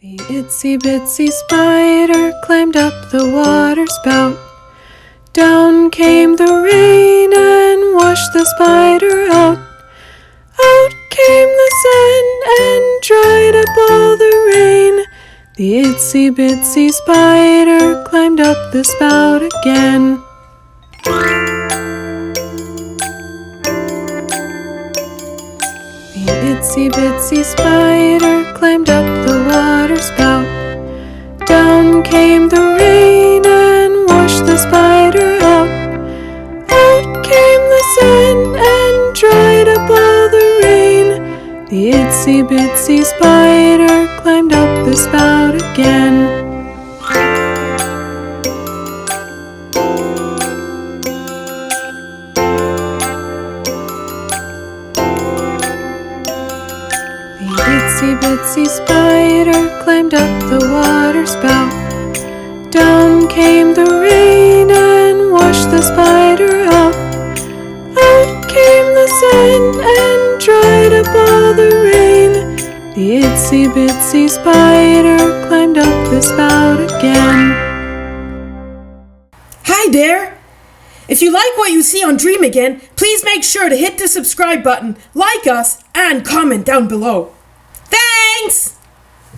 The itsy bitsy spider climbed up the water spout. Down came the rain and washed the spider out. Out came the sun and dried up all the rain. The itsy bitsy spider climbed up the spout again. The itsy bitsy spider climbed up the water spout. Down came the rain and washed the spider out. Out came the sun and dried up all the rain. The itsy bitsy spider climbed up the spout again. The itsy bitsy spider climbed up the water spout. Down came the rain and washed the spider out. Out came the sun and dried up all the rain. The itsy bitsy spider climbed up the spout again. Hi there! If you like what you see on Dream Again, please make sure to hit the subscribe button, like us, and comment down below. Thanks!